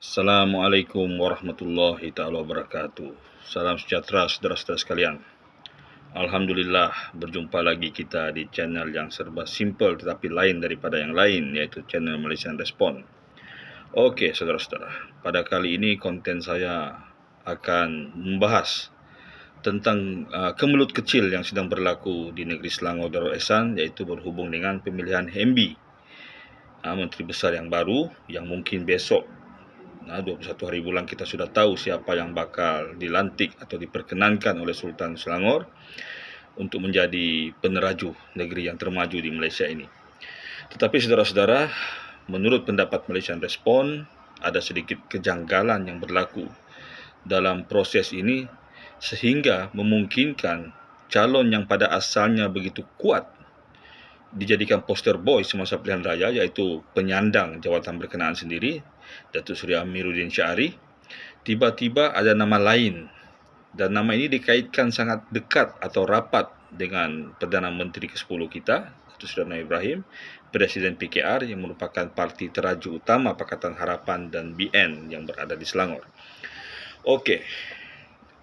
Assalamualaikum warahmatullahi ta'ala wabarakatuh. Salam sejahtera saudara-saudara sekalian. Alhamdulillah berjumpa lagi kita di channel yang serba simple tetapi lain daripada yang lain, yaitu channel Malaysian Respond. Okey saudara-saudara, pada kali ini konten saya akan membahas tentang kemelut kecil yang sedang berlaku di negeri Selangor Darul Ehsan, iaitu berhubung dengan pemilihan MB, Menteri Besar yang baru, yang mungkin besok 21 hari bulan kita sudah tahu siapa yang bakal dilantik atau diperkenankan oleh Sultan Selangor untuk menjadi peneraju negeri yang termaju di Malaysia ini. Tetapi saudara-saudara, menurut pendapat Malaysian Respond, ada sedikit kejanggalan yang berlaku dalam proses ini sehingga memungkinkan calon yang pada asalnya begitu kuat dijadikan poster boy semasa pilihan raya, iaitu penyandang jawatan berkenaan sendiri, Datuk Seri Amiruddin Syari, tiba-tiba ada nama lain, dan nama ini dikaitkan sangat dekat atau rapat dengan Perdana Menteri ke-10 kita, Datuk Seri Anwar Ibrahim, Presiden PKR yang merupakan parti teraju utama Pakatan Harapan dan BN yang berada di Selangor. Okey,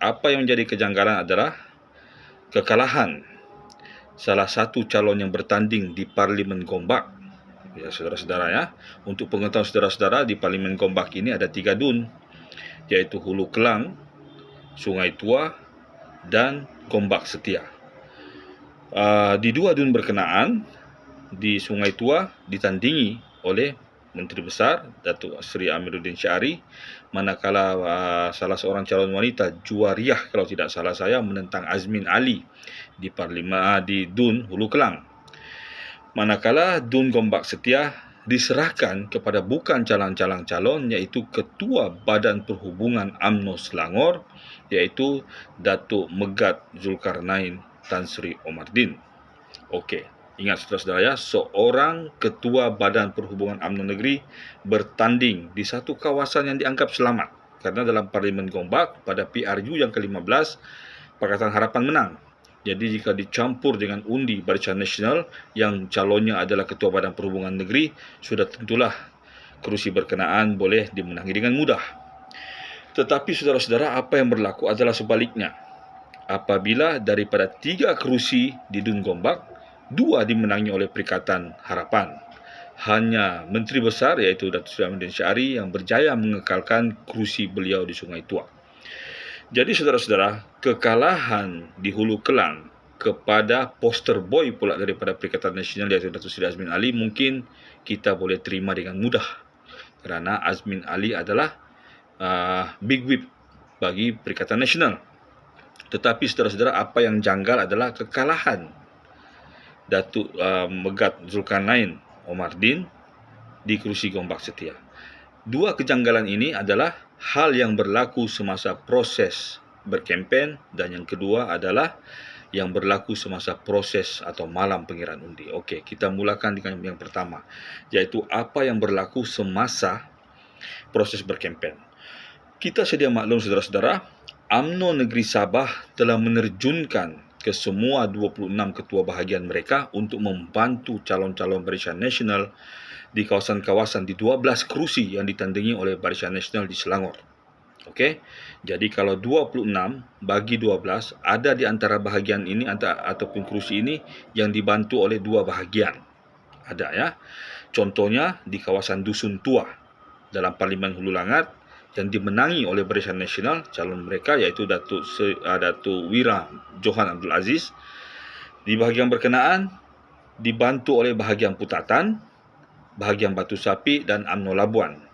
apa yang menjadi kejanggalan adalah kekalahan salah satu calon yang bertanding di Parlimen Gombak. Ya saudara-saudara ya, untuk pengetahuan saudara-saudara, di Parlimen Gombak ini ada 3 dun, iaitu Hulu Kelang, Sungai Tua dan Gombak Setia. Di 2 dun berkenaan, di Sungai Tua ditandingi oleh Menteri Besar Datuk Seri Amiruddin Syari, manakala salah seorang calon wanita, Juwariah kalau tidak salah saya, menentang Azmin Ali di Parlimen di Dun Hulu Kelang. Manakala Dun Gombak Setia diserahkan kepada bukan calon-calon calon, iaitu Ketua Badan Perhubungan UMNO Selangor, iaitu Datuk Megat Zulkarnain Tan Sri Omardin. Okey, ingat saudara-saudara ya, seorang Ketua Badan Perhubungan UMNO Negeri bertanding di satu kawasan yang dianggap selamat, karena dalam Parlimen Gombak pada PRU yang ke-15 Pakatan Harapan menang. Jadi jika dicampur dengan undi Barisan Nasional yang calonnya adalah Ketua Badan Perhubungan Negeri, sudah tentulah kerusi berkenaan boleh dimenangi dengan mudah. Tetapi saudara-saudara, apa yang berlaku adalah sebaliknya. Apabila daripada 3 kerusi di Dun Gombak, 2 dimenangi oleh Perikatan Harapan, hanya Menteri Besar iaitu Datuk Seri Amiruddin Syari yang berjaya mengekalkan kerusi beliau di Sungai Tua. Jadi saudara-saudara, kekalahan di Hulu Kelang kepada poster boy pula daripada Perikatan Nasional iaitu Datuk Seri Azmin Ali mungkin kita boleh terima dengan mudah, kerana Azmin Ali adalah big whip bagi Perikatan Nasional. Tetapi saudara-saudara, apa yang janggal adalah kekalahan Datuk Megat Zulkarnain Omardin di kerusi Gombak Setia. 2 kejanggalan ini adalah hal yang berlaku semasa proses berkempen, dan yang kedua adalah yang berlaku semasa proses atau malam pengiraan undi. Okey, kita mulakan dengan yang pertama, iaitu apa yang berlaku semasa proses berkempen. Kita sedia maklum saudara-saudara, UMNO Negeri Sabah telah menerjunkan ke semua 26 ketua bahagian mereka untuk membantu calon-calon Barisan Nasional di kawasan-kawasan di 12 kerusi yang ditandingi oleh Barisan Nasional di Selangor. Okey, jadi kalau 26 bagi 12, ada di antara bahagian ini ataupun kerusi ini yang dibantu oleh 2 bahagian. Ada ya. Contohnya di kawasan Dusun Tua dalam Parlimen Hulu Langat yang dimenangi oleh Barisan Nasional, calon mereka iaitu Datuk Wira Johan Abdul Aziz. Di bahagian berkenaan dibantu oleh bahagian Putatan, bahagian Batu Sapi dan UMNO Labuan.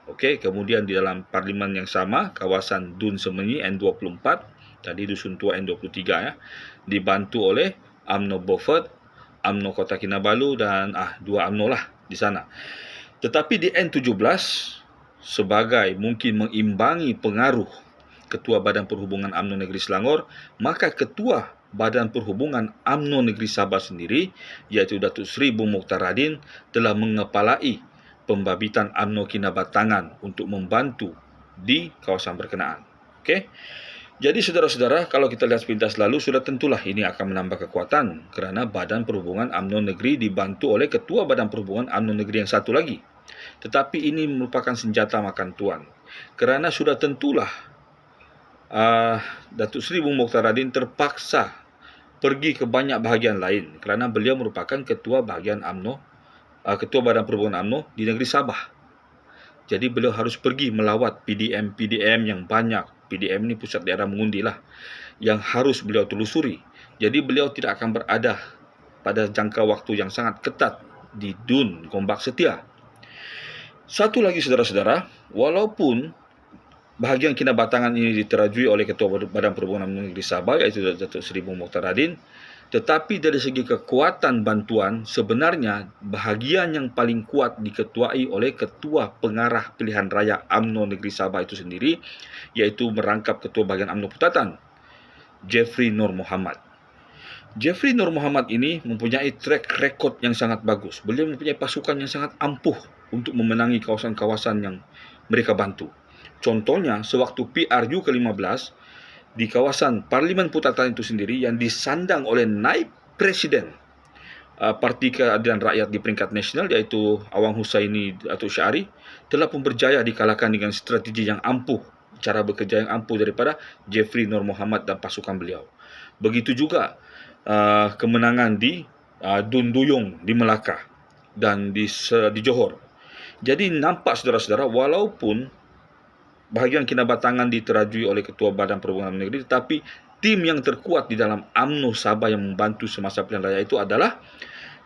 Okey, kemudian di dalam parlimen yang sama, kawasan Dun Semenyi N24, tadi Dusun Tua N23 ya, dibantu oleh UMNO Beaufort, UMNO Kota Kinabalu dan 2 UMNO lah di sana. Tetapi di N17, sebagai mungkin mengimbangi pengaruh Ketua Badan Perhubungan UMNO Negeri Selangor, maka Ketua Badan Perhubungan UMNO Negeri Sabah sendiri, iaitu Datuk Seri Bung Mokhtar Radin, telah mengepalai pembabitan UMNO Kinabatangan untuk membantu di kawasan berkenaan. Okey. Jadi saudara-saudara, kalau kita lihat sepintas lalu, sudah tentulah ini akan menambah kekuatan kerana Badan Perhubungan UMNO Negeri dibantu oleh Ketua Badan Perhubungan UMNO Negeri yang satu lagi, Tetapi ini merupakan senjata makan tuan. Kerana sudah tentulah Datuk Seri Bung Mokhtaradin terpaksa pergi ke banyak bahagian lain kerana beliau merupakan ketua bahagian UMNO, ketua Badan Perhubungan UMNO di negeri Sabah. Jadi beliau harus pergi melawat PDM yang banyak. PDM ini pusat daerah mengundi lah, yang harus beliau telusuri. Jadi beliau tidak akan berada pada jangka waktu yang sangat ketat di DUN Gombak Setia. Satu lagi saudara-saudara, walaupun bahagian kinabatangan ini diterajui oleh Ketua Badan Perhubungan Negeri Sabah, iaitu Datuk Seri Bung Mokhtaradin, tetapi dari segi kekuatan bantuan, sebenarnya bahagian yang paling kuat diketuai oleh Ketua Pengarah Pilihan Raya UMNO Negeri Sabah itu sendiri, iaitu merangkap Ketua Bahagian UMNO Putatan, Jeffrey Nur Mohamad. Jeffrey Nur Mohamad ini mempunyai track record yang sangat bagus. Beliau mempunyai pasukan yang sangat ampuh untuk memenangi kawasan-kawasan yang mereka bantu. Contohnya, sewaktu PRU ke-15, di kawasan Parlimen Putatan itu sendiri yang disandang oleh naib Presiden Parti Keadilan Rakyat di peringkat nasional, iaitu Awang Husaini Datuk Syari, telah pun berjaya dikalahkan dengan strategi yang ampuh, cara bekerja yang ampuh daripada Jeffrey Nur Mohamad dan pasukan beliau. Begitu juga kemenangan di Dun Duyung di Melaka dan di Johor. Jadi nampak saudara-saudara, walaupun bahagian kinabatangan diterajui oleh Ketua Badan Perhubungan Negeri, tetapi tim yang terkuat di dalam UMNO Sabah yang membantu semasa pilihan raya itu adalah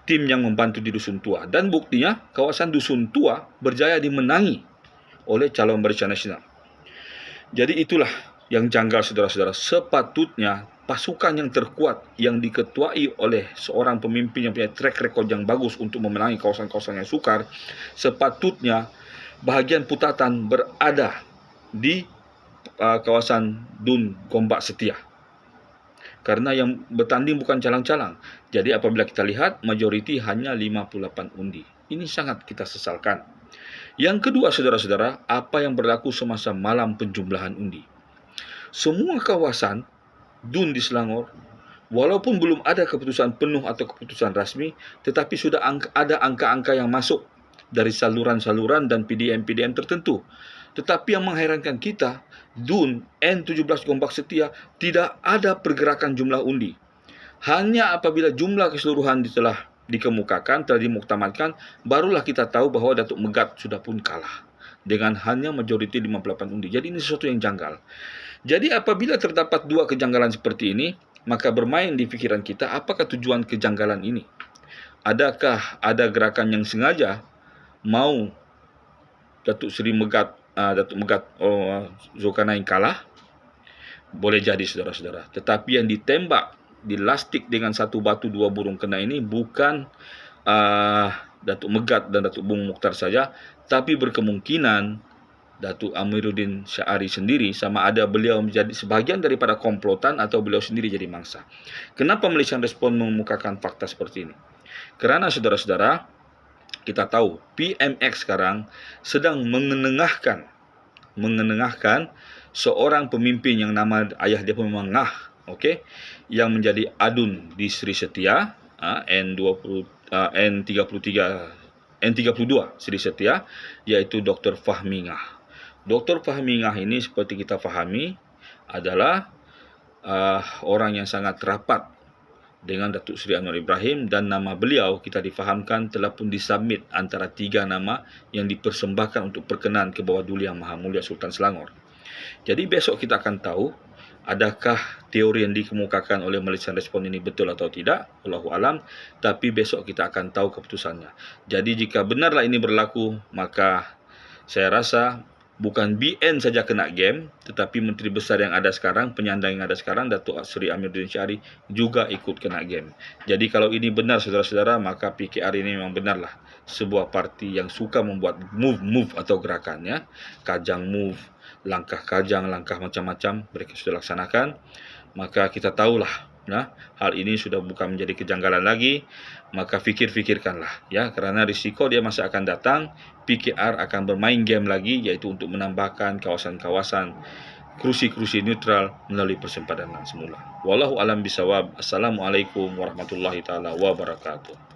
tim yang membantu di Dusun Tua. Dan buktinya, kawasan Dusun Tua berjaya dimenangi oleh calon Barisan Nasional. Jadi itulah yang janggal saudara-saudara. Sepatutnya pasukan yang terkuat yang diketuai oleh seorang pemimpin yang punya track record yang bagus untuk memenangi kawasan-kawasan yang sukar, sepatutnya bahagian Putatan berada di kawasan DUN Gombak Setia. Karena yang bertanding bukan calang-calang. Jadi apabila kita lihat, majoriti hanya 58 undi. Ini sangat kita sesalkan. Yang kedua saudara-saudara, apa yang berlaku semasa malam penjumlahan undi. Semua kawasan DUN di Selangor, walaupun belum ada keputusan penuh atau keputusan rasmi, tetapi sudah ada angka-angka yang masuk dari saluran-saluran dan PDM tertentu. Tetapi yang mengherankan kita, DUN N17 Gombak Setia tidak ada pergerakan jumlah undi. Hanya apabila jumlah keseluruhan telah dikemukakan, telah dimuktamadkan, barulah kita tahu bahawa Datuk Megat sudah pun kalah dengan hanya majoriti 58 undi. Jadi ini sesuatu yang janggal. Jadi apabila terdapat dua kejanggalan seperti ini, maka bermain di fikiran kita, apakah tujuan kejanggalan ini? Adakah ada gerakan yang sengaja mau Datuk Megat Zulkarnain kalah? Boleh jadi saudara-saudara. Tetapi yang ditembak, dilastik dengan satu batu dua burung kena ini bukan Datuk Megat dan Datuk Bung Mokhtar saja, tapi berkemungkinan Datuk Amiruddin Syari sendiri, sama ada beliau menjadi sebahagian daripada komplotan atau beliau sendiri jadi mangsa. Kenapa Malaysian Respond mengemukakan fakta seperti ini? Kerana saudara-saudara, kita tahu PMX sekarang sedang mengenengahkan seorang pemimpin yang nama ayah dia pun memang Ngah, okey, yang menjadi adun di Sri Setia, N32 Sri Setia, iaitu Dr. Fahmi Ngah. Dr. Fahmi Ngah ini seperti kita fahami adalah orang yang sangat rapat dengan Datuk Seri Anwar Ibrahim, dan nama beliau kita difahamkan telah pun disubmit antara 3 nama yang dipersembahkan untuk perkenan ke bawah Duli Yang Maha Mulia Sultan Selangor. Jadi besok kita akan tahu adakah teori yang dikemukakan oleh Malaysian Respond ini betul atau tidak, Allahu alam, tapi besok kita akan tahu keputusannya. Jadi jika benarlah ini berlaku, maka saya rasa bukan BN saja kena game, tetapi Menteri Besar yang ada sekarang, penyandang yang ada sekarang, Datuk Seri Amiruddin Syari juga ikut kena game. Jadi kalau ini benar saudara-saudara, maka PKR ini memang benarlah sebuah parti yang suka membuat move atau gerakannya, kajang move, langkah kajang, langkah macam-macam mereka sudah laksanakan. Maka kita tahulah, hal ini sudah bukan menjadi kejanggalan lagi, maka fikirkanlah ya, kerana risiko dia masih akan datang. PKR akan bermain game lagi, iaitu untuk menambahkan kawasan-kawasan kursi-kursi neutral melalui persempadan semula. Wallahu alam bisawab. Assalamualaikum warahmatullahi taala wabarakatuh.